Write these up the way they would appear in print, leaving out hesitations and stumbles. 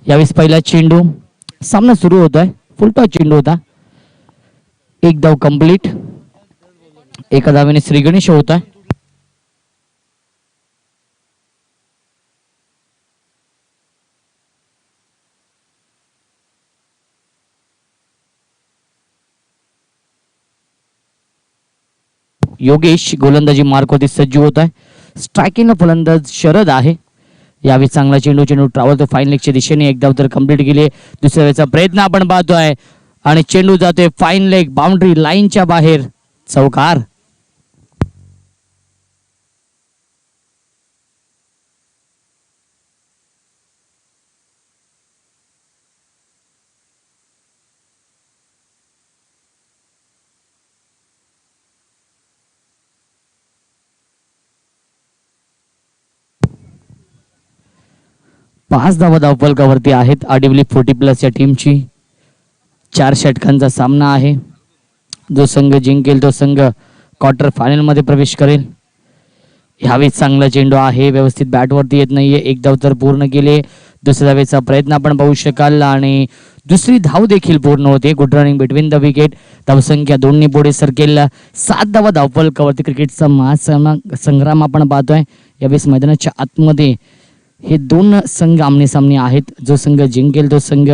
यावेळेस पहिला चेंडू, सामना सुरू होतोय. फुलटॉस चेंडू होता. एक धाव कंप्लीट. एका धावेने श्री गणेश होत आहे. योगेश गोलंदाजी मार्कवरती सज्ज होत आहे. स्ट्रायकिंग फलंदाज शरद आहे. यावेळी चांगला चेंडू ट्रॅव्हल तो फाईन लेगच्या दिशेने एक धाव तर कंप्लीट केली. दुसऱ्या वेळेचा प्रयत्न आपण पाहतोय आणि चेंडू जातोय फाईन लेग बाउंड्री लाईनच्या बाहेर. चौकार. पाच धावा धावफलकावरती आहेत आडिवली 40+ या टीमची. 4 षटकांचा सामना आहे. जो संघ जिंकेल तो संघ क्वार्टर फायनल मध्ये प्रवेश करेल. ह्यावेळी चांगला चेंडू आहे. व्यवस्थित बॅटवरती येत नाहीये. एक धाव तर पूर्ण केले. दुसऱ्या धावेचा प्रयत्न आपण पाहू शकाल आणि दुसरी धाव देखील पूर्ण होते. Good running between the wicket. धावसंख्या 2 पुढे सरकेल. 7 धावा धावफलकावरती क्रिकेटचा महासंग्राम आपण पाहतोय. यावेळेस मैदानाच्या आतमध्ये हे दोन संघ आमने सामने आहेत. जो संघ जिंकेल तो संघ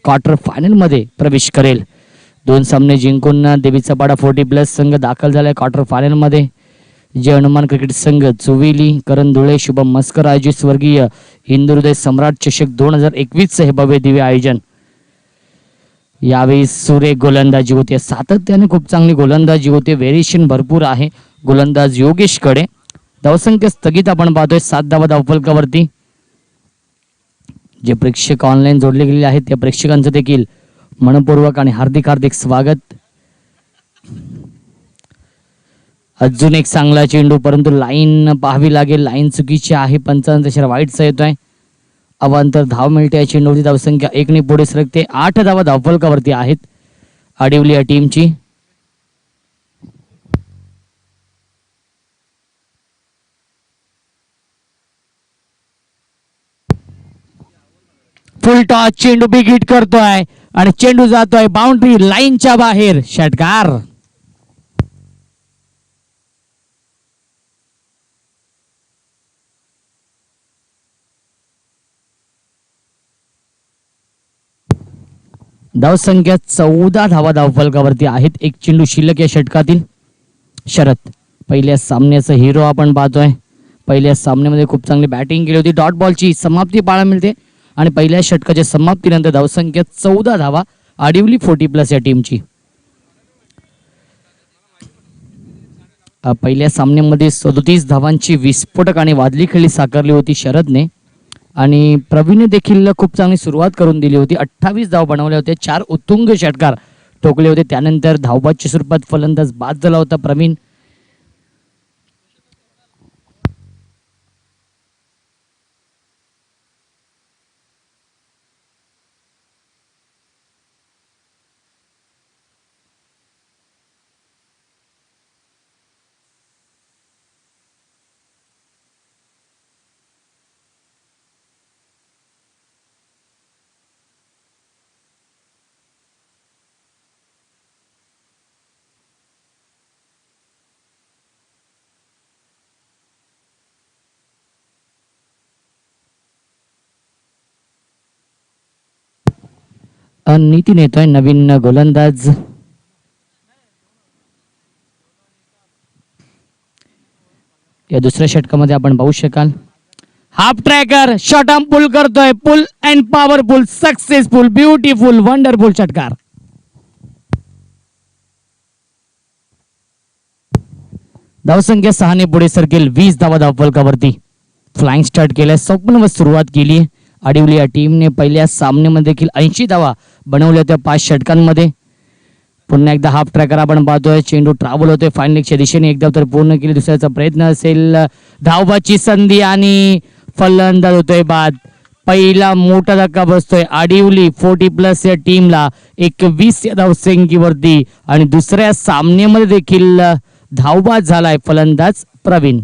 क्वार्टर फायनल मध्ये प्रवेश करेल. 2 सामने जिंकून देवीचा पाडा 40+ संघ दाखल झालाय क्वार्टर फायनल मध्ये. जे हनुमान क्रिकेट संघ चोविली, करण धुळे, शुभम मस्कर आयोजित स्वर्गीय हिंदुहृदय सम्राट चषक 2021 हे भव्य दिव्य आयोजन. यावेळी सुरेख गोलंदाजी होते. सातत्याने खूप चांगली गोलंदाजी होते. व्हेरिएशन भरपूर आहे गोलंदाज योगेश कडे. धावसंख्या स्थगित आपण पाहतोय 7 धावा धावफलकावरती. जे प्रेक्षक ऑनलाईन जोडले गेलेले आहेत त्या प्रेक्षकांचं देखील मनपूर्वक आणि हार्दिक हार्दिक स्वागत. अजून एक चांगला चेंडू, परंतु लाईन पाहावी लागेल. लाईन चुकीची आहे. 55 वाईटचा येतोय. अवांतर धाव मिळते या चेंडूवरती. धावसंख्या 1 पुढे सरकते. 8 धावा धावफलकावरती आहेत आडिवली या टीमची. फुलटॉस चेंडू बिग हिट करतोय आणि चेंडू जातोय बाउंड्री लाईनच्या बाहेर. षटकार. धावसंख्या 14 धावा धावफलकावरती आहेत. एक चेंडू शिल्लक या षटकातील. शरद पहिल्या सामन्याचा हिरो आपण पाहतोय. पहिल्या सामन्यामध्ये खूप चांगली बॅटिंग केली होती. डॉट बॉलची समाप्ती पाहायला मिळते आणि पहिल्या षटकाच्या समाप्तीनंतर धावसंख्या 14 धावा आडिवली 40+ या टीमची. पहिल्या सामन्यामध्ये 37 धावांची विस्फोटक आणि वादळी खेळी साकारली होती शरदने आणि प्रवीणने देखील खूप चांगली सुरुवात करून दिली होती. 28 धाव बनवल्या होत्या. 4 उत्तुंग षटकार ठोकले होते. त्यानंतर धावबादच्या स्वरूपात फलंदाज बाद झाला होता प्रवीण. नितीन येतोय नवीन गोलंदाज. या दुसऱ्या षटकामध्ये आपण पाहू शकाल half tracker short arm pull करतोय. Pull and powerful, successful, beautiful, wonderful षटकार. धावसंख्या 6 पुढे सरकेल. 20 धावा धावफलकावरती. फ्लाइंग स्टार्ट केलाय. स्वप्नवत सुरुवात केली आडिवली या टीमने. पहिल्या सामन्यामध्ये देखील 80 धावा बनवल्या होत्या 5 षटकांमध्ये. पुन्हा एकदा हाफ ट्रॅकर आपण पाहतोय. चेंडू ट्रॅव्हल होतोय फाईन लेगच्या दिशेने. एक धाव तर पूर्ण केली. दुसऱ्याचा प्रयत्न असेल. धावबाची संधी आणि फलंदाज होतोय बाद. पहिला मोठा धक्का बसतोय आडिवली 40+ या टीमला 21 या धावसंख्येवरती आणि दुसऱ्या सामन्यामध्ये देखील धावबाद झालाय फलंदाज प्रवीण.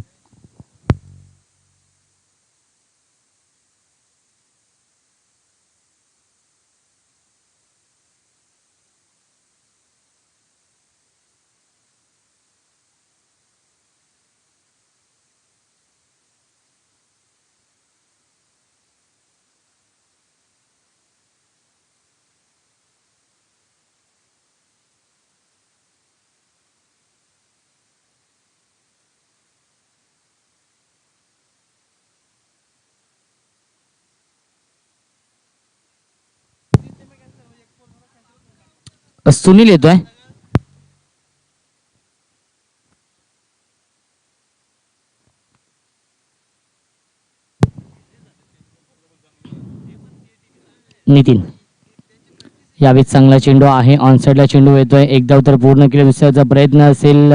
सुनील येतोय. नितीन यावेळी चांगला चेंडू आहे. ऑनसाइडला चेंडू येतोय. एक धाव तर पूर्ण केली. दुसऱ्याचा प्रयत्न असेल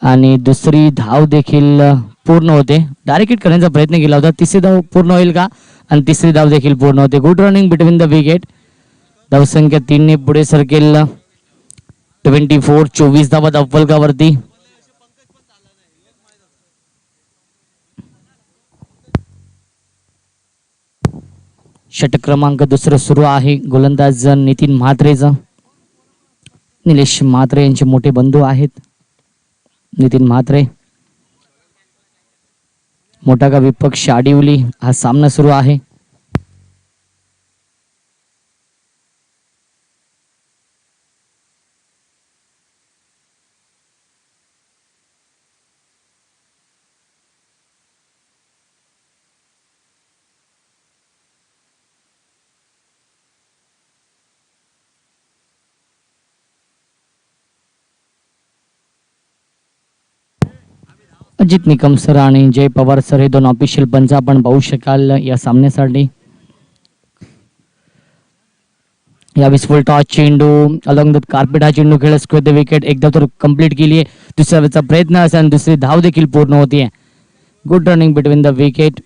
आणि दुसरी धाव देखील पूर्ण होते. डायरेक्ट हिट करण्याचा प्रयत्न केला होता. तिसरी धाव पूर्ण होईल का? आणि तिसरी धाव देखील पूर्ण होते. Good running between the wicket. धावसंख्या 3 ने पुढे सरकेल. 24 24 धावा धावफलकावरती. षटक क्रमांक दुसरं सुरू आहे. गोलंदाज नितीन म्हात्रेचा. निलेश म्हात्रे यांचे मोठे बंधू आहेत. नितीन म्हात्रे मोठा का विपक्ष आडिवली हा सामना सुरू आहे. अजित निकम सर आणि जय पवार सर हे दोन ऑफिशियल पंच आपण पाहू शकाल या सामन्यासाठी. यावेळी फुल टॉस चेंडू अलॉंग द कार्पेट हा चेंडू खेळ स्क्वेअर द विकेट. एकदा तर कंप्लीट केली आहे. दुसऱ्याचा प्रयत्न असेल आणि दुसरी धाव देखील पूर्ण होती. Good running between the wicket.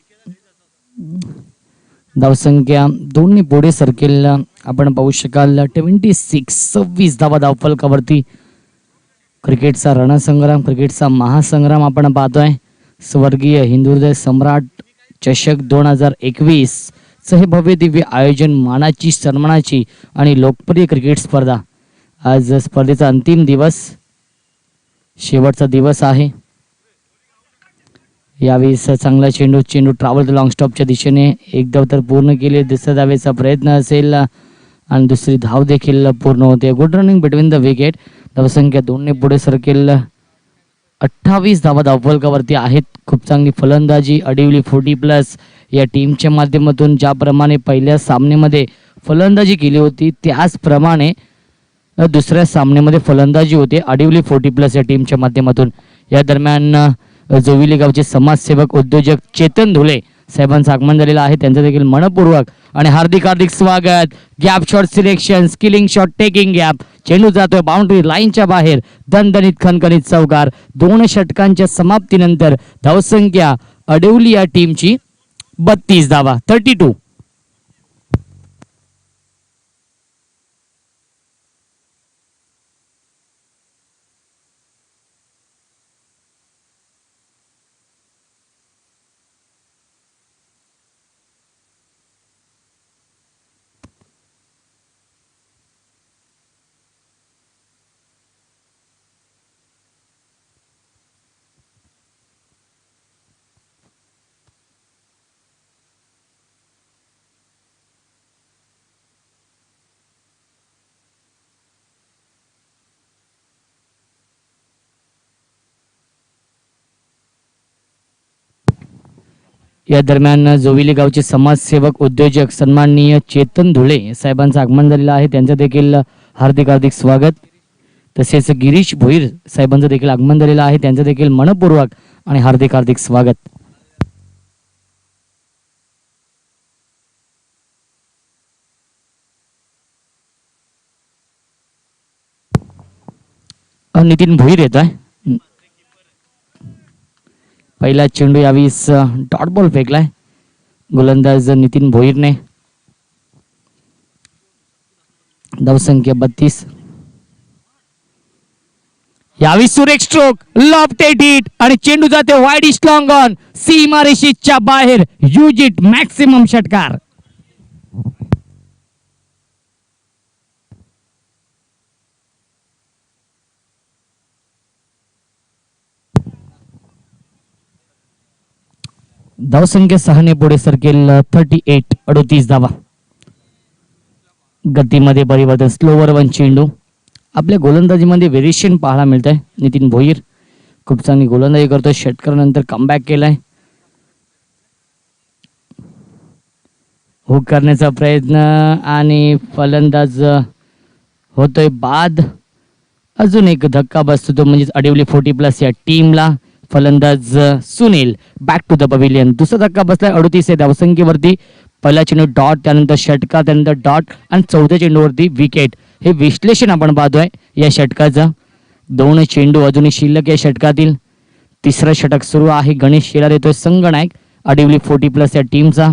धावसंख्या 2 ने पुढे सरकेल आपण पाहू शकाल. 26 धावा धावफलकावरती. क्रिकेटचा रणसंग्राम, क्रिकेटचा महासंग्राम आपण पाहतोय. स्वर्गीय हिंदू हृदय सम्राट चषक 2021 च हे भव्य दिव्य आयोजन, मानाची, सन्मानाची आणि लोकप्रिय क्रिकेट स्पर्धा. आज स्पर्धेचा अंतिम दिवस, शेवटचा दिवस आहे. यावेळी चांगला चेंडू चेंडू ट्रॅव्हल लॉंग स्टॉपच्या दिशेने. एक धाव तर पूर्ण केली. दुसऱ्या धावेचा प्रयत्न असेल आणि दुसरी धाव देखील पूर्ण होते. Good running between the wicket. धावसंख्या 2 ने पुढे सरकेल. 28 धावा धावफलकावरती आहेत. खूप चांगली फलंदाजी अडिवली 40+ या टीमच्या माध्यमातून. ज्याप्रमाणे पहिल्या सामन्यामध्ये फलंदाजी केली होती त्याचप्रमाणे दुसऱ्या सामन्यामध्ये फलंदाजी होते अडिवली 40+ या टीमच्या माध्यमातून. या दरम्यान जोविली गावचे समाजसेवक उद्योजक चेतन धुले साहेबांचं आगमन झालेलं आहे. त्यांचं देखील मनपूर्वक आणि हार्दिक हार्दिक स्वागत. Gap shot selection, skilling shot, taking gap. चेंडू जातोय बाउंड्री लाईनच्या बाहेर. दणदणीत खणखणीत चौकार. 2 षटकांच्या समाप्तीनंतर धावसंख्या अडिवली या टीमची 32 धावा, 32. या दरम्यान जोविली गावचे समाजसेवक उद्योजक सन्माननीय चेतन धुळे साहेबांचं आगमन झालेलं आहे. त्यांचं देखील हार्दिक हार्दिक स्वागत. तसेच गिरीश भोईर साहेबांचं देखील आगमन झालेलं आहे. त्यांचं देखील मनपूर्वक आणि हार्दिक हार्दिक स्वागत. नितीन भोईर येत आहे. पहिला चेंडू यावेळीस डॉट बॉल फेकलाय गोलंदाज नितीन भोईरने. धावसंख्या 32. यावेळी सुरेख स्ट्रोक, लॉफ्टेड हिट आणि चेंडू जाते वाईड इश लॉंग ऑन. सीमारेषेच्या बाहेर. यूज इट मॅक्सिमम षटकार. धावसंख्या 6 ने पुढे सरकेल. 38, 38 धावा. गतीमध्ये परिवर्तन, स्लोवर वन चेंडू. आपल्या गोलंदाजीमध्ये व्हेरिएशन पाहायला मिळत आहे. नितीन भोईर खूप चांगली गोलंदाजी करतोय. षटकारानंतर कमबॅक केलाय. हुक करण्याचा प्रयत्न आणि फलंदाज होतोय बाद. अजून एक धक्का बसतो तो म्हणजे अडिवली 40+ या टीमला. फलंदाज Sunil back to the pavilion. दुसरा धक्का बसलाय 38 या धावसंख्येवरती. पहिला चेंडू डॉट, त्यानंतर षटकार, त्यानंतर डॉट आणि चौथ्या चेंडूवरती विकेट. हे विश्लेषण आपण पाहतोय या षटकाचं. 2 चेंडू अजूनही शिल्लक या षटकातील. तिसरं षटक सुरू आहे. गणेश शेलार येतोय संघनायक अडिवली 40+ या टीमचा.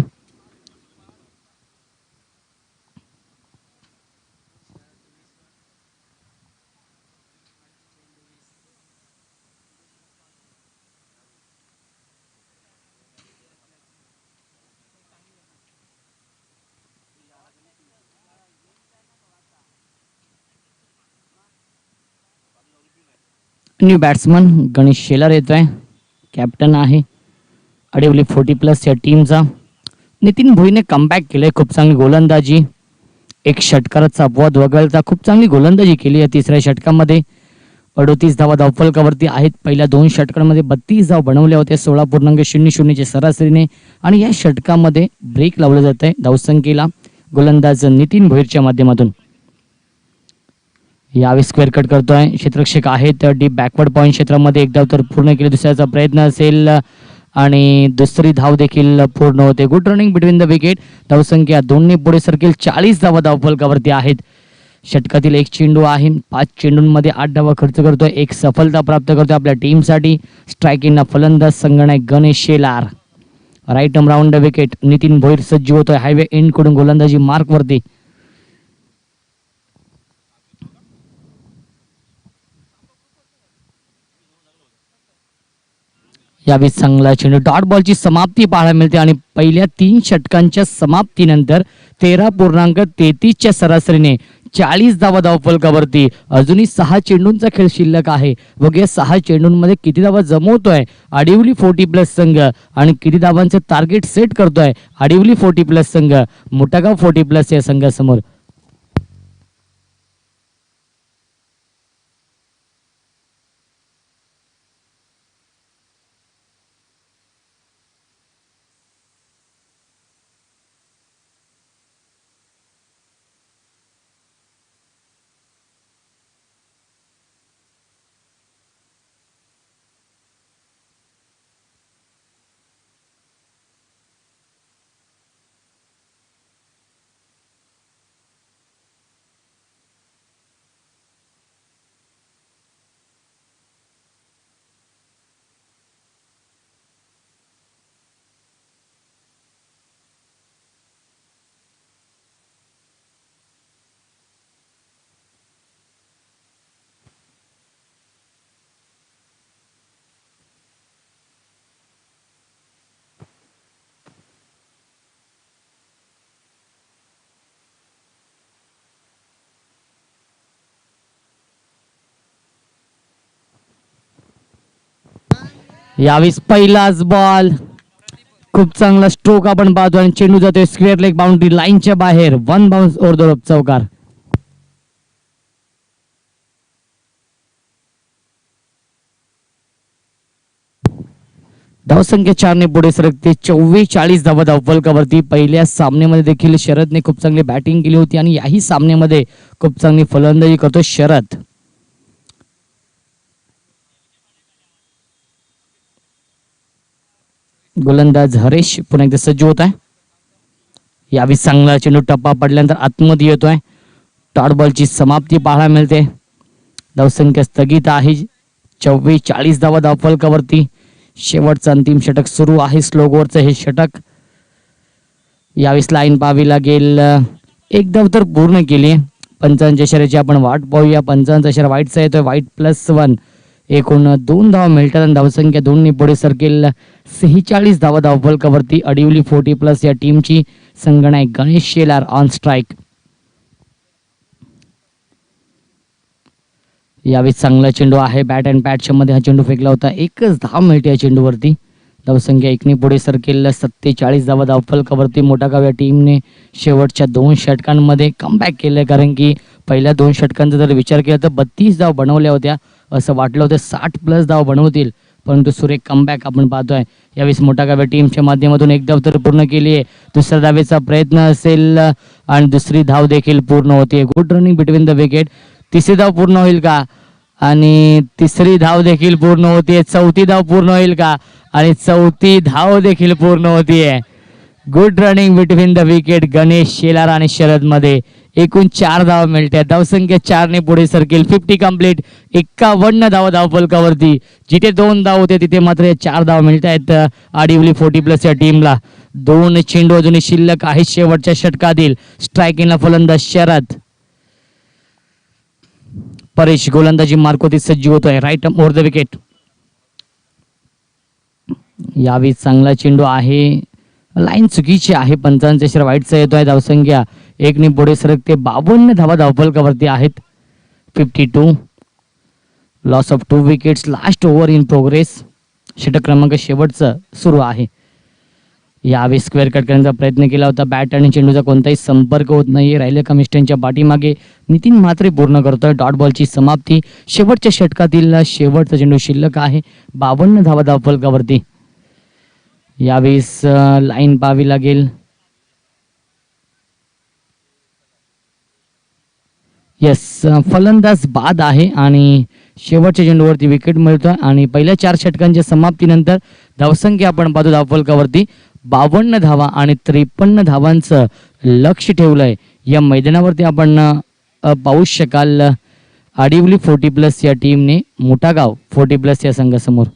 न्यू बॅट्समन गणेश शेलार येतोय. कॅप्टन आहे अडिवली 40+ या टीमचा. नितीन भोईने कमबॅक केलंय. खूप चांगली गोलंदाजी. एक षटकाराचा अपवाद वगळता खूप चांगली गोलंदाजी केली या तिसऱ्या षटकामध्ये. 38 धावा धावफलकावरती आहेत. पहिल्या 2 षटकांमध्ये 32 धाव बनवल्या होत्या 16.00 च्या सरासरीने. आणि या षटकामध्ये ब्रेक लावलं जात आहे धावसंख्येला गोलंदाज नितीन भोईरच्या माध्यमातून. यावेळी स्क्वेअर कट करतोय. क्षेत्ररक्षक आहेत डीप बॅकवर्ड पॉईंट क्षेत्रामध्ये. एक धाव तर पूर्ण केली. दुसऱ्याचा प्रयत्न असेल आणि दुसरी धाव देखील पूर्ण होते. Good running between the wicket. धावसंख्या 2ने पुढे सरकेल. 40 धावा धावफलकावरती आहेत. षटकातील एक चेंडू आहे. 5 चेंडूंमध्ये 8 धावा खर्च करतोय. एक सफलता प्राप्त करतोय आपल्या टीमसाठी. स्ट्रायकिंगला फलंदाज संघनायक Ganesh Shelar. Right arm round the wicket. Nitin Bhoir सज्ज होतोय हायवे एंड कडून गोलंदाजी मार्क वरती. यावेळी चांगला चेंडू. डॉट बॉलची समाप्ती पाहायला मिळते आणि पहिल्या 3 षटकांच्या समाप्तीनंतर 13.33 च्या सरासरीने 40 धावा धावफलकावरती. अजूनही 6 चेंडूंचा खेळ शिल्लक आहे. बघूया 6 चेंडूंमध्ये किती धावा जमवतोय अडिवली 40+ संघ आणि किती धावांचे टार्गेट सेट करतोय अडिवली 40+ संघ मोठागाव 40+ या संघासमोर. यावेळी पहिलाच बॉल. खूप चांगला स्ट्रोक आपण पाहतो आणि चेंडू जातोय स्क्वेअर लेग बाउंड्री लाईनच्या बाहेर. 1 बाउन्स ओव्हर द रोप चौकार. धावसंख्या 4ने पुढे सरकते. 44 धावा धावफलकावरती. पहिल्या सामन्यामध्ये देखील शरदने खूप चांगली बॅटिंग केली होती आणि याही सामन्यामध्ये खूप चांगली फलंदाजी करतो शरद. गोलंदाज हरेश पुन्हा एकदा सज्ज होत आहे. यावेळी चांगला चेंडू टप्पा पडल्यानंतर आतमध्ये येतोय. डॉट बॉलची समाप्ती पाहायला मिळते. धावसंख्या स्थगित आहे. 44 धावा धावफलकावरती. शेवटचं अंतिम षटक सुरू आहे. स्लो ओव्हरचं हे षटक. यावेळी लाईन पाहावी लागेल. एक धाव तर पूर्ण केली. 55 इशाऱ्याची आपण वाट पाहूया. 55 इशारा वाईटचा येतोय. वाईट +1. एकूण 2 धावा मिळतात आणि धावसंख्या 2ने पुढे सरकेल. 46 धावा धावफलकावरती अडिवली 40+ या टीमची. संघनायक गणेश शेलार ऑन स्ट्राईक. यावेळी चांगला चेंडू आहे. बॅट अँड पॅटच्या मध्ये हा चेंडू फेकला होता. एकच धाव मिळते या चेंडूवरती. धावसंख्या 1ने पुढे सरकेल. 47 धावा धावफलकावरती. मोठागाव या टीमने शेवटच्या 2 षटकांमध्ये कमबॅक केलंय. कारण की पहिल्या 2 षटकांचा जर विचार केला तर 32 धाव बनवल्या होत्या. असं वाटलं होतं 60+ धाव बनवतील, परंतु सुरेख कमबॅक आपण पाहतोय. यावेळेस मोठागाव टीमच्या माध्यमातून एक धाव तर पूर्ण केली आहे. दुसऱ्या धावेचा प्रयत्न असेल आणि दुसरी धाव देखील पूर्ण होते. Good running between the wicket. तिसरी धाव पूर्ण होईल का? आणि तिसरी धाव देखील पूर्ण होते. चौथी धाव पूर्ण होईल का? आणि चौथी धाव देखील पूर्ण होतीये. Good running between the wicket Ganesh Shelar आणि शरद मध्ये. एकूण 4 धावा मिळतात. धावसंख्या 4 ने पुढे सरकेल. 50 कंप्लीट. 51 धावा धावफलकावरती. जिथे 2 धाव होते तिथे मात्र 4 धावा मिळत आहेत आडिवली 40+ या टीमला. 2 चेंडू अजूनही शिल्लक आहेत शेवटच्या षटकातील. स्ट्रायकिंगला फलंदाज शरद. परेश गोलंदाजी मार्कोती सज्ज होतोय. Right over the wicket. यावेळी चांगला चेंडू आहे. लाईन चुकीची आहे. पंचांचा इशारा वाईटचा येतोय. धावसंख्या 1 ने पुढे सरकते. 52 धावा धावफलकावरती आहेत. 52. Loss of 2 wickets. Last over in progress. षटक क्रमांक शेवटचं सुरू आहे. यावेळी स्क्वेअर कट करण्याचा प्रयत्न केला होता. बॅट आणि चेंडूचा कोणताही संपर्क होत नाही. राहिले कमिस्टनच्या पाठीमागे. नितीन म्हात्रे पूर्ण करतोय. डॉट बॉलची समाप्ती. शेवटच्या षटकातील शेवटचा चेंडू शिल्लक आहे. 52 धावा धावफलकावरती. यावेळेस लाईन पाहावी लागेल. येस, फलंदाज बाद आहे आणि शेवटच्या चेंडूवरती विकेट मिळतोय. आणि पहिल्या 4 षटकांच्या समाप्तीनंतर धावसंख्या आपण पाहतो धावफलकावरती 52 धावा आणि 53 धावांचं लक्ष ठेवलंय. या मैदानावरती आपण पाहू शकाल आडिवली 40+ या टीमने मोठागाव 40+ या संघासमोर.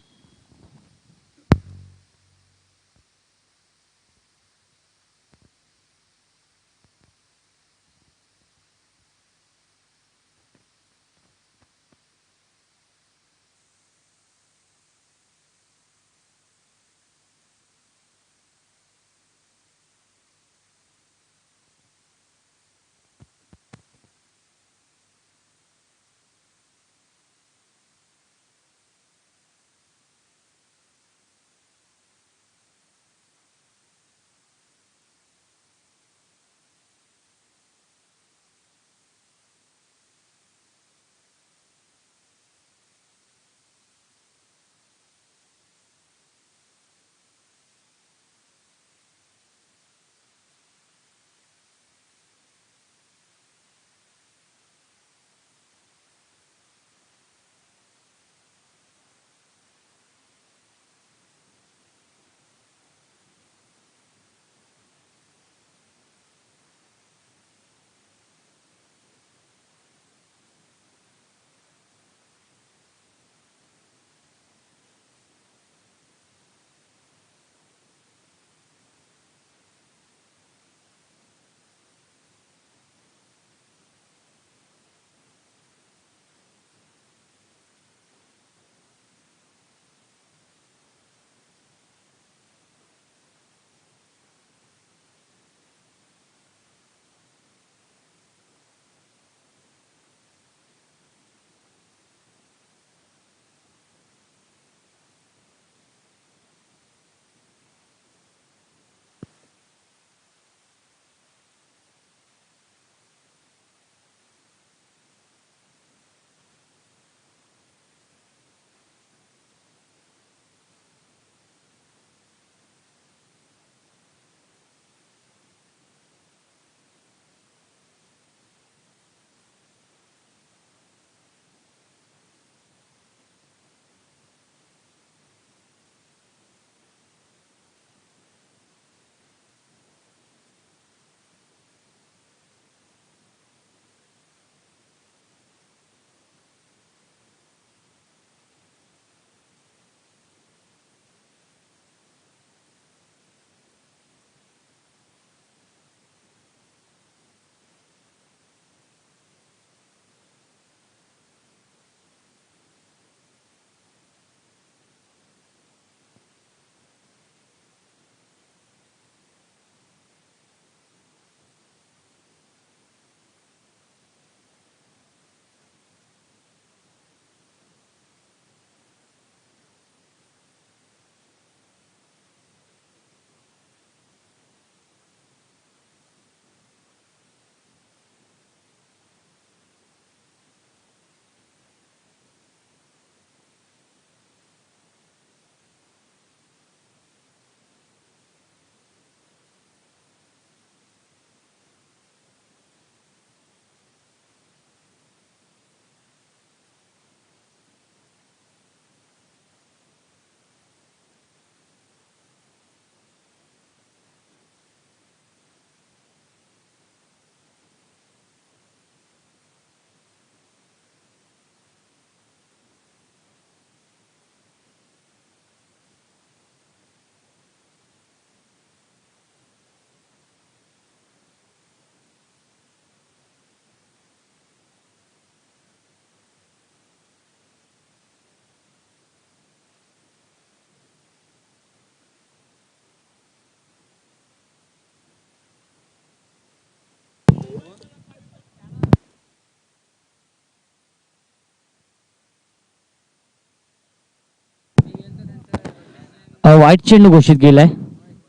वाईट चेंडू घोषित केलाय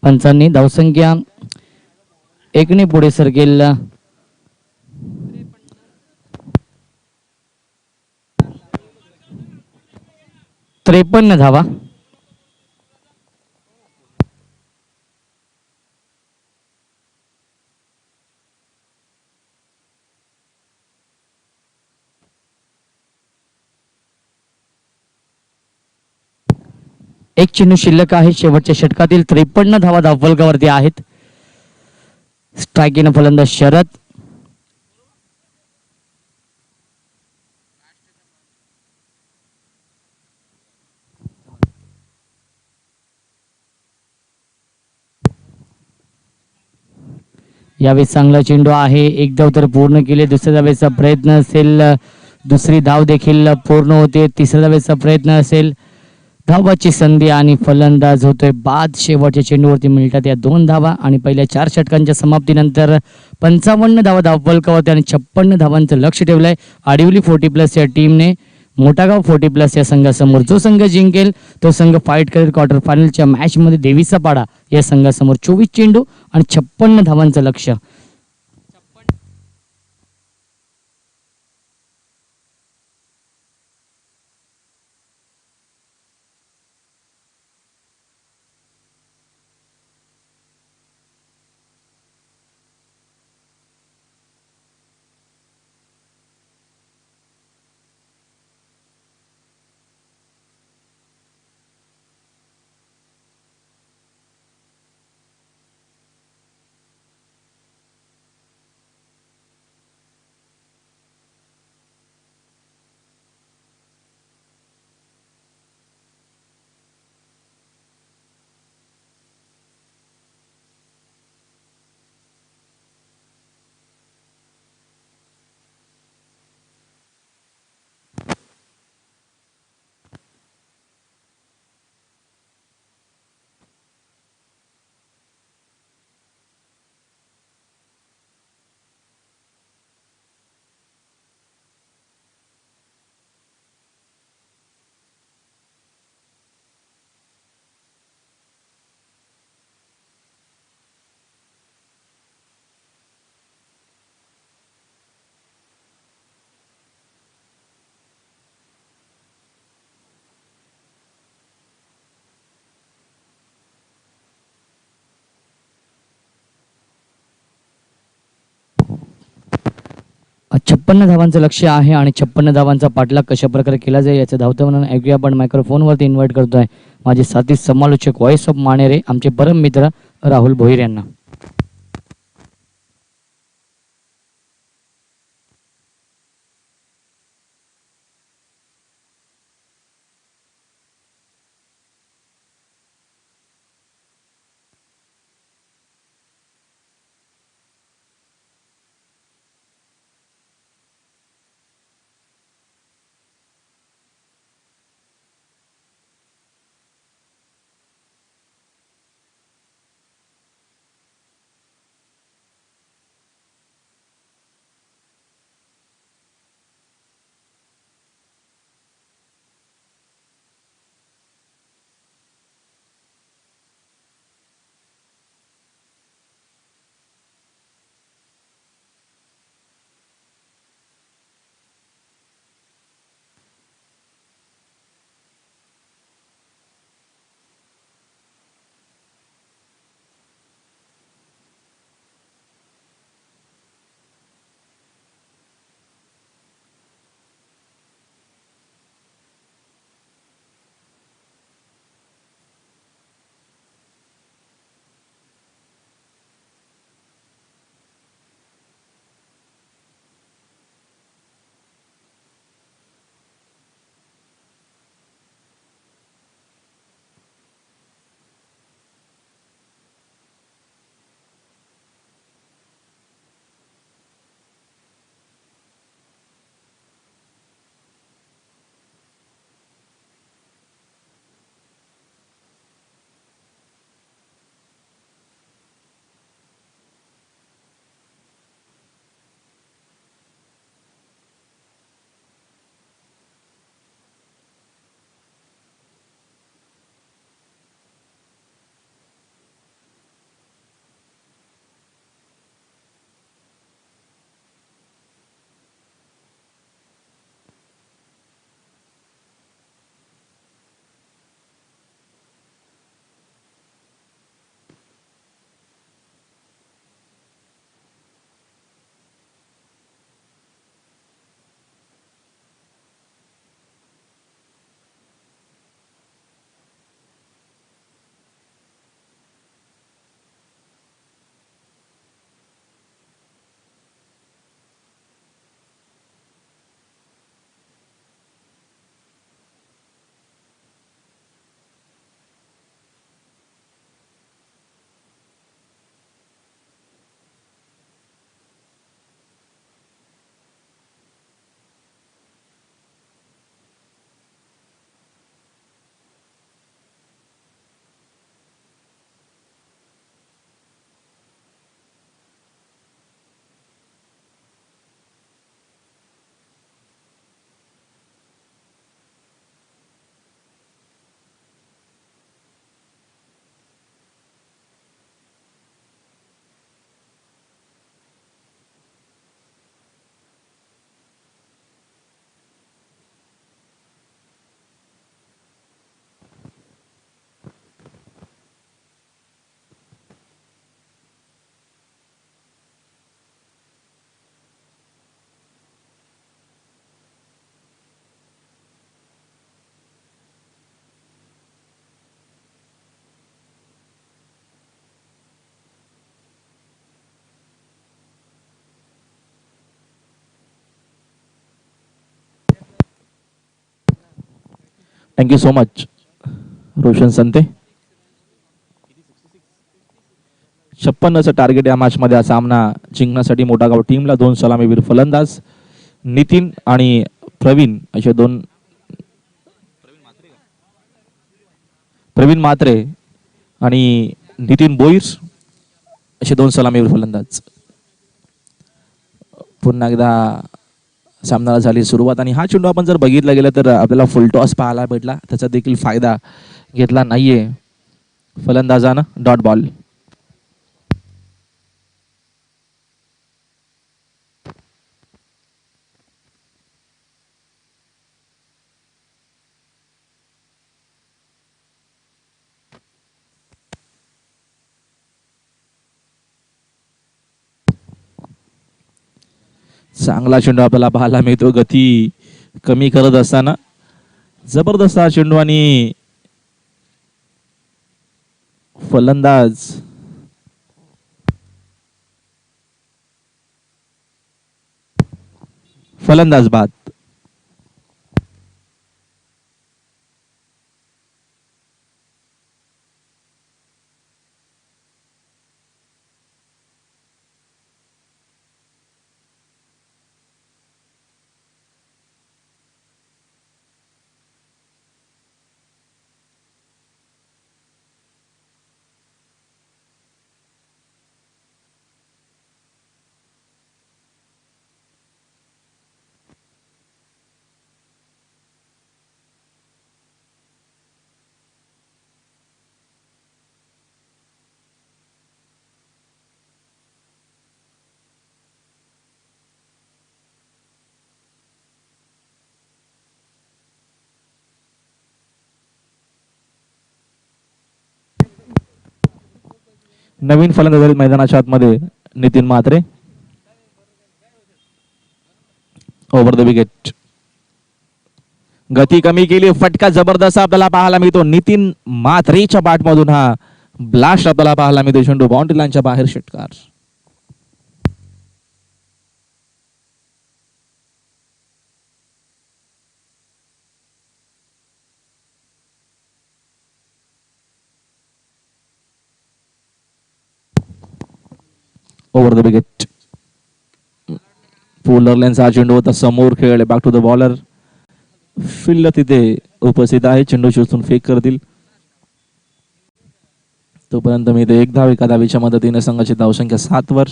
पंचांनी. धावसंख्या एकने पुढे सरकेल 53 धावा. एक चेंडू शिल्लक आहे. शेवटच्या षटकातील 53 धावा धावफलकावरती आहेत. स्ट्राईक फलंदाज शरद. यावेळी चांगला चेंडू आहे. एक धाव तर पूर्ण केले. दुसऱ्या धावेचा प्रयत्न असेल. दुसरी धाव देखील पूर्ण होते. तिसऱ्या धावेचा प्रयत्न असेल. धावाची संधी आणि फलंदाज होतोय बाद. शेवटच्या चेंडूवरती मिळतात या 2 धावा आणि पहिल्या 4 षटकांच्या समाप्तीनंतर 55 धावा धावफलकावरती आणि 56 धावांचं लक्ष ठेवलंय आडिवली 40+ या टीमने. मोठागाव 40+ या संघासमोर. जो संघ जिंकेल तो संघ फाईट करेल क्वार्टर फायनलच्या मॅच मध्ये. देवीचा पाडा या संघासमोर 24 चेंडू आणि 56 धावांचं लक्ष. छप्पन्न धावांचं लक्ष आहे आणि 56 धावांचा पाठलाग कशा प्रकारे केला जाईल याचं धावतं म्हणून ऐकूया. आपण मायक्रोफोनवरती इन्व्हाइट करतोय माझे साथी समालोचक व्हॉइस ऑफ मानेरे आमचे परम मित्र राहुल भोईर यांना. Thank you so much Roshan संते. 56चं target या मॅचमध्ये. हा सामना जिंकण्यासाठी मोठागाव टीमला 2 सलामीवीर फलंदाज नितीन आणि प्रवीण असे दोन, प्रवीण म्हात्रे आणि नितीन बोईर असे 2 सलामीवीर फलंदाज. पुन्हा एकदा सामन्याला झाली सुरुवात आणि हा चेंडू आपण जर बघितला गेला तर आपल्याला फुल टॉस पाहायला भेटला. त्याचा देखील फायदा घेतला नाहीये फलंदाजानं. Dot ball. चांगला चेंडू आपल्याला पाहायला मिळतो. गती कमी करत असताना जबरदस्त हा चेंडू आणि फलंदाज बाद. नवीन फलंदाज मैदानाच्या आतमध्ये Nitin Mhatre. Over the wicket. गती कमी केली. फटका जबरदस्त आपल्याला पाहायला मिळतो. नितीन म्हात्रेच्या बॅटमधून हा ब्लास्ट आपल्याला पाहायला मिळतो. चेंडू बाउंड्री लाईनच्या बाहेर. षटकार. Over the wicket. पोलर लेन्स हा चेंडू होता समोर खेळले. Back to the bowler. Field तिथे उपस्थित आहे. चेंडू शोधून फेक करतील. तोपर्यंत मी ते 1 धाव 1 धावेच्या मदतीने संघाची धावसंख्या 7 वर.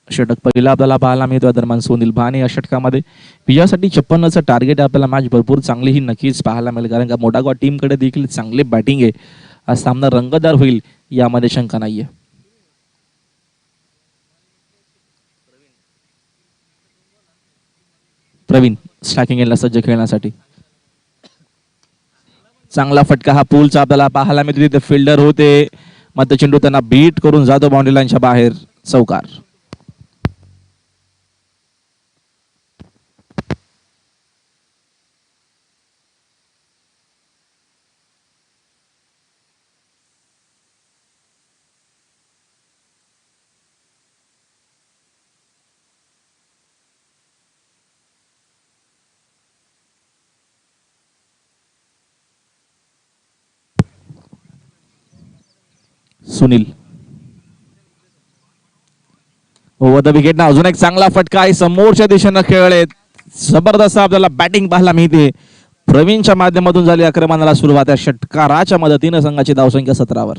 षटक पहिला आपल्याला पाहायला मिळतो. दरम्यान सुनील भाने या षटकामध्ये विजयासाठी 56चं टार्गेट. आपल्याला मॅच भरपूर चांगली ही नक्कीच पाहायला मिळेल कारण का मोठागाव टीमकडे देखील चांगले बॅटिंग आहे. हा सामना रंगतदार होईल यामध्ये शंका नाहीये. प्रवीण स्ट्रायकिंग एंडला सज्ज खेळण्यासाठी. चांगला फटका हा पूलचा आपल्याला पाहायला मिळतो. तिथे फिल्डर होते मात्र चेंडू त्यांना बीट करून जातो बाउंड्री लाईनच्या बाहेर. चौकार. सुनील. ओव्हर द विकेट ना अजून एक चांगला फटका आहे. समोरच्या दिशेनं खेळले. जबरदस्त आपल्याला बॅटिंग पाहायला मिळते. प्रवीणच्या माध्यमातून झाली आक्रमणाला सुरुवात. या षटकाराच्या मदतीने संघाची धावसंख्या 17 वर.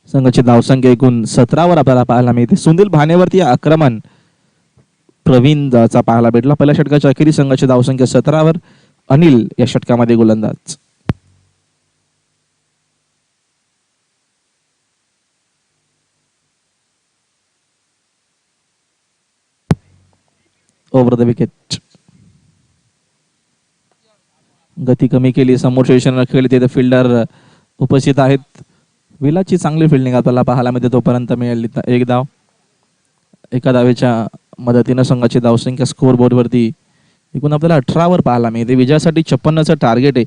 संघाची धावसंख्या एकूण 17 वर आपल्याला पाहायला मिळते. सुनील भानेवरती आक्रमण प्रवीणचा पाहायला भेटला. पहिल्या षटकाच्या अखेरी संघाची धावसंख्या 17 वर. अनिल या षटकामध्ये गोलंदाज. Over the wicket. गती कमी केली, समोर स्टेशनला खेळली, तिथे फिल्डर उपस्थित आहेत. विलाची चांगली फिल्डिंग आपल्याला पाहायला मिळते. तोपर्यंत मिळाली एक धाव. एका धावेच्या मदतीनं संघाची धावसंख्या स्कोअर बोर्डवरती एकूण आपल्याला 18 पाहायला मिळते. विजयासाठी 56चं टार्गेट आहे.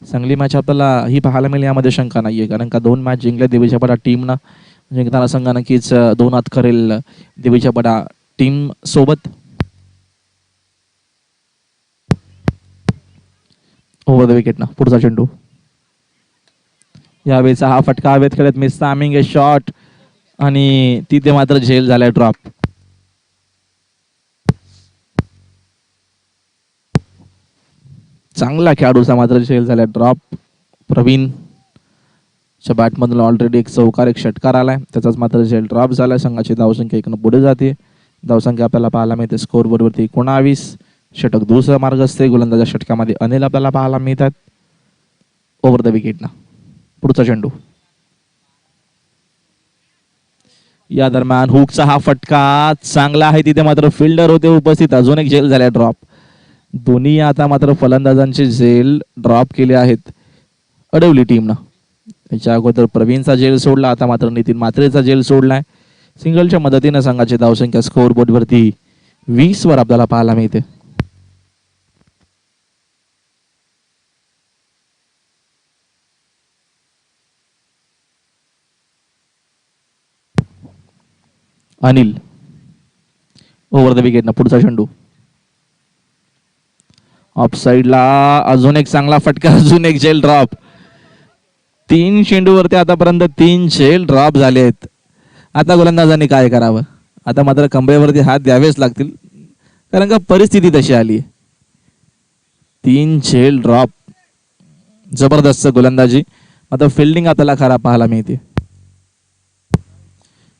चांगली मॅच आपल्याला ही पाहायला मिळेल, यामध्ये शंका नाही आहे. कारण का 2 मॅच जिंकल्या दिवीच्या पडा टीमनं. जिंकताना संघ नक्कीच 2 हात करेल दिवीच्या पडा टीम सोबत. ओव्हर द विकेट ना पुढचा चेंडू. यावेळेचा हा फटका हवेत खेळत मिस टायमिंग शॉट आणि तिथे मात्र झेल झालाय ड्रॉप. चांगला खेळाडूचा मात्र झेल झालाय ड्रॉप. प्रवीण च्या बॅटमधून ऑलरेडी एक चौकार एक षटकार आलाय, त्याचाच मात्र झेल ड्रॉप झालाय. संघाची धावसंख्या एकनं पुढे जाते. धावसंख्या आपल्याला पाहायला मिळते स्कोअर बोर्डवरती 19. षटक दुसरा मार्ग असते. गोलंदाजा षटकामध्ये अनिल आपल्याला पाहायला मिळतात. ओव्हर द विकेट ना पुढचा चेंडू. या दरम्यान हुकचा हा फटका चांगला आहे, तिथे मात्र फिल्डर होते उपस्थित. अजून एक झेल झालाय ड्रॉप. दोन्ही आता मात्र फलंदाजांचे झेल ड्रॉप केले आहेत अडवली टीमनं. त्याच्या अगोदर प्रवीणचा झेल सोडला, आता मात्र नितीन म्हात्रेचा झेल सोडलाय. सिंगलच्या मदतीनं संघाची धावसंख्या स्कोअर बोर्डवरती 20 वर आपल्याला पाहायला मिळते. अनिल ओव्हर द विकेट ना पुढचा चेंडू. ऑफ साइडला अजून एक चांगला फटका, अजून एक झेल ड्रॉप. 3 चेंडूवरती आतापर्यंत 3 झेल ड्रॉप झाले आहेत. आता गोलंदाजांनी काय करावं? आता मात्र कंबरेवरती हात द्यावेच लागतील, कारण का परिस्थिती तशी आली. 3 झेल ड्रॉप, जबरदस्त गोलंदाजी. आता फिल्डिंग आपल्याला खराब पाहायला मिळते.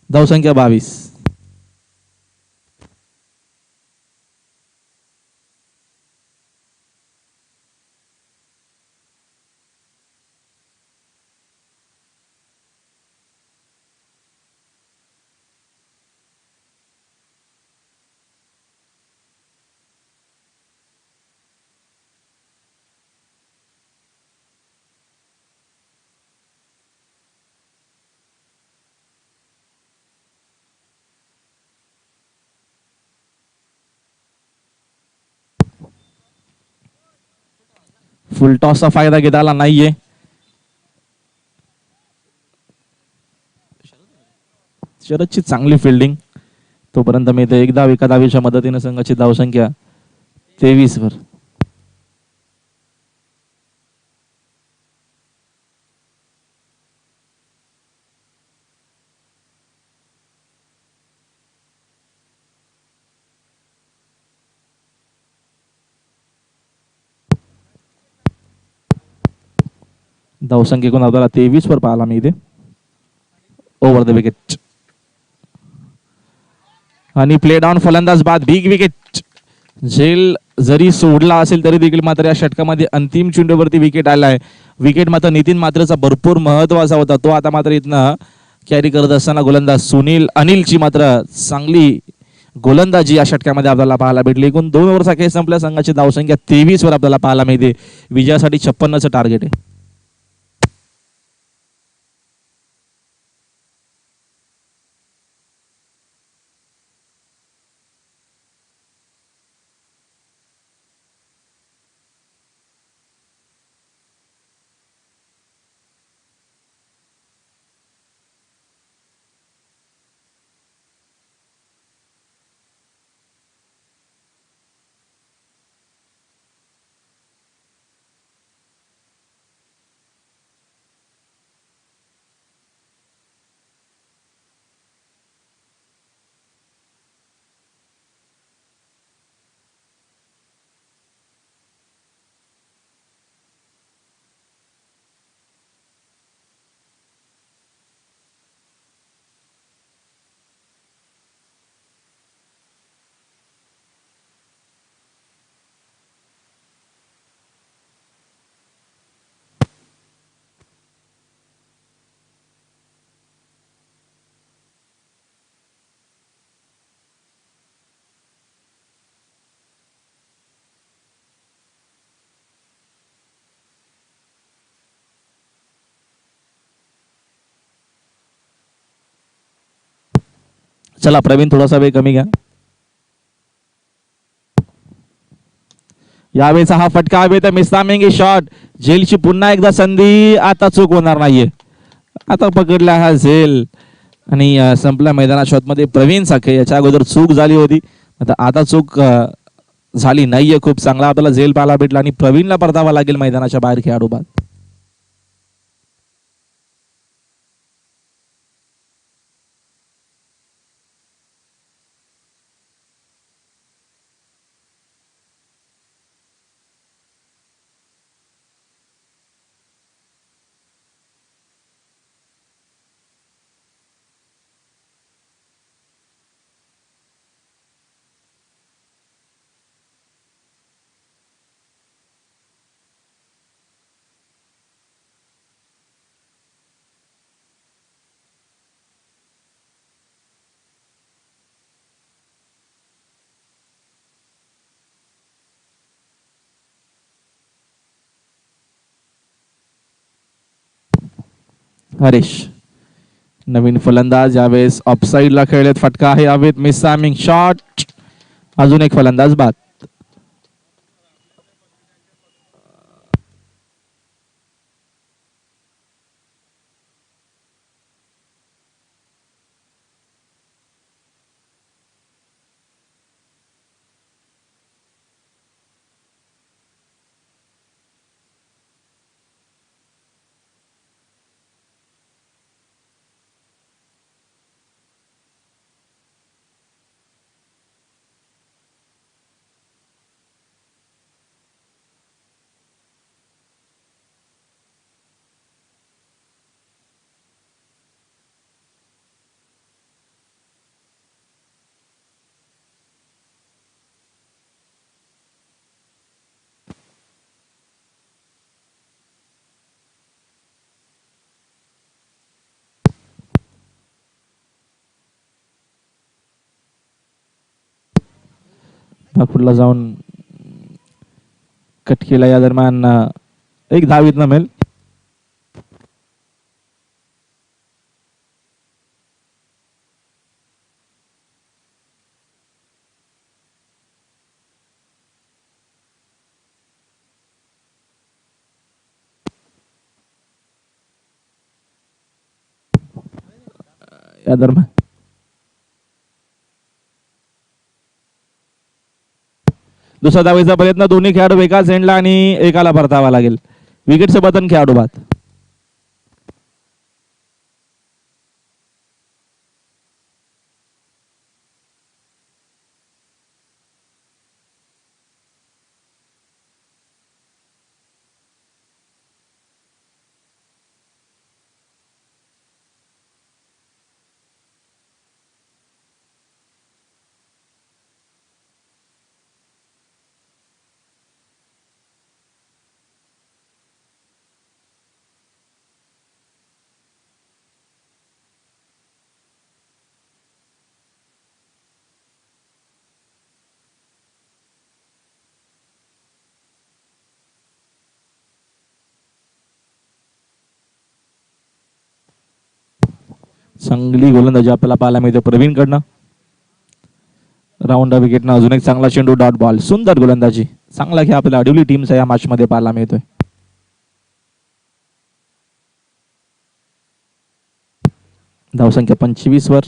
धावसंख्या 22. फुल टॉसचा फायदा घेता आला नाहीये. शरदची चांगली फिल्डिंग. तोपर्यंत मी ते एकदा एका धावेच्या मदतीने संघाची धावसंख्या 23 वर. धावसंख्येकडून आपल्याला 23 वर पाहायला मिळते. ओव्हर द विकेट आणि प्ले डाऊन फलंदाज बाद बिग विकेट. झेल जरी सोडला असेल तरी देखील मात्र या षटकामध्ये अंतिम चेंडूवरती विकेट आलाय. विकेट मात्र नितीन म्हात्रेचा भरपूर महत्वाचा होता, तो आता मात्र इथनं कॅरी करत असताना गोलंदाज सुनील अनिलची मात्र चांगली गोलंदाजी या षटकामध्ये आपल्याला पाहायला भेटली. एकूण 2 ओव्हरचा खेळ संपल्या. संघाची धावसंख्या 23 वर आपल्याला पाहायला मिळते. विजयासाठी 56चं टार्गेट आहे. चला प्रवीण थोडासा वेळ कमी घ्या. यावेळेचा हा फटका हवेत मिसामिंग शॉट. झेलची पुन्हा एकदा संधी. आता चूक होणार नाहीये. आता पकडला हा झेल आणि संपला मैदानात शॉटमध्ये प्रवीण साखे. याच्या अगोदर चूक झाली होती. आता चूक झाली नाहीये. खूप चांगला आपल्याला झेल पाहायला भेटला आणि प्रवीणला परतावा लागेल मैदानाच्या बाहेर खेळाडू बाद. हरीश नवीन फलंदाज यावेळेस ऑफसाईडला खेळलेत. फटका आहे हवेत मिसामिंग शॉट. अजून एक फलंदाज बाद. नागपूरला जाऊन कट केला. या दरम्यान एक धावीत नमेल. या दरम्यान दुसरा धावेचा प्रयत्न. दोन्ही खेळाडू एकाच एंडला आणि एकाला परतावा लागेल. विकेटचं बटन खेळाडू बाद. चांगली गोलंदाजी आपल्याला पाहायला मिळते प्रवीण कडनं. राऊंड विकेटनं अजून एक चांगला चेंडू. Dot ball. सुंदर गोलंदाजी. चांगला खेळ आपल्याला अडिवली टीमचा या मॅच मध्ये पाहायला मिळतोय. धावसंख्या 25 वर.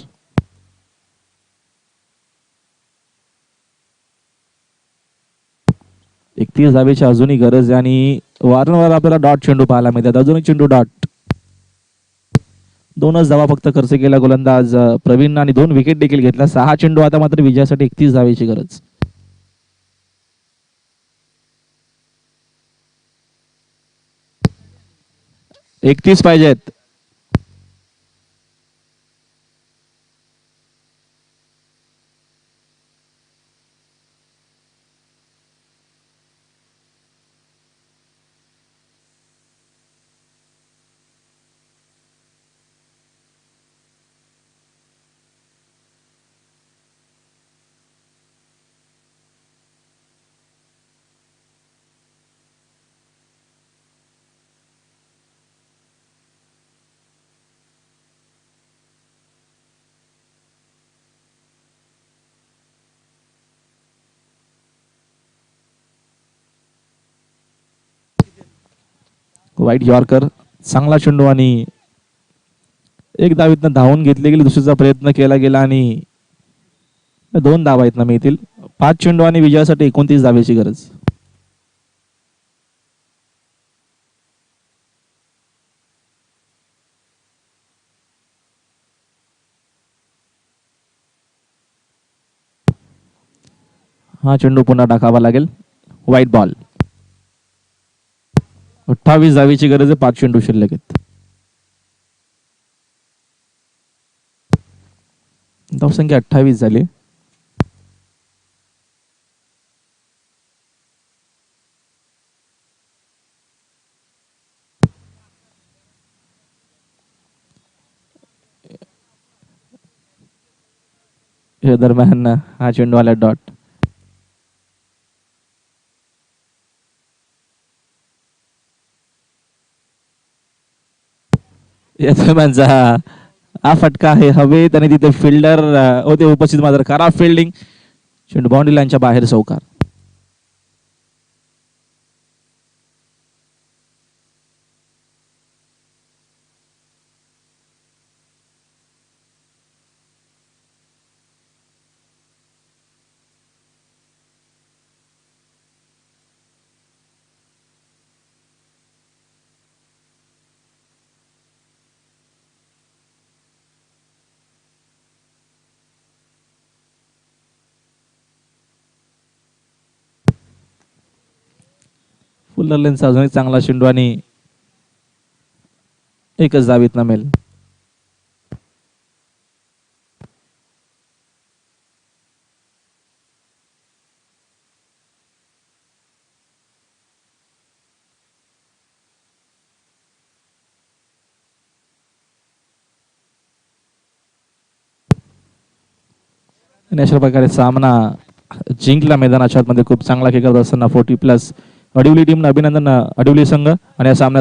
एकतीस धावेची अजूनही गरज आहे आणि वारंवार आपल्याला डॉट चेंडू पाहायला मिळतात. अजून एक चेंडू डॉट. दोनच धावा फक्त खर्च केला गोलंदाज प्रवीण आणि 2 विकेट देखील घेतला. 6 चेंडू. आता मात्र विजयासाठी 31 धावेची गरज. एकतीस पाहिजेत. वाईट यॉर्कर, चांगला चेंडू आणि एक धावीतनं धावून घेतली गेली, दुसरीचा प्रयत्न केला गेला आणि 2 धावा आहेत ना मिळतील. 5 चेंडू आणि विजयासाठी 29 धावेची गरज. हा चेंडू पुन्हा टाकावा लागेल. White ball. 28 धावेची गरज आहे. 5 चेंडू शिल्लक आहेत. धावसंख्या 28 झाली. या दरम्यान हा चेंडू आला डॉट. या दरम्यानचा हा फटका आहे हवेत आणि तिथे फिल्डर होते उपस्थित, मात्र खराब फिल्डिंग. चेंडू बाउंड्री लाईनच्या बाहेर चौकार. फुल्लर लेनचा अजून एक चांगला चेंडू आणि एकच धावीत नमेल. आणि अशा प्रकारे सामना जिंकला मैदानाच्या आतमध्ये. खूप चांगला खेळ करत असताना 40+ अडिवली टीम अभिनंदन, अडिवली संघ. आणि या सामन्यासाठी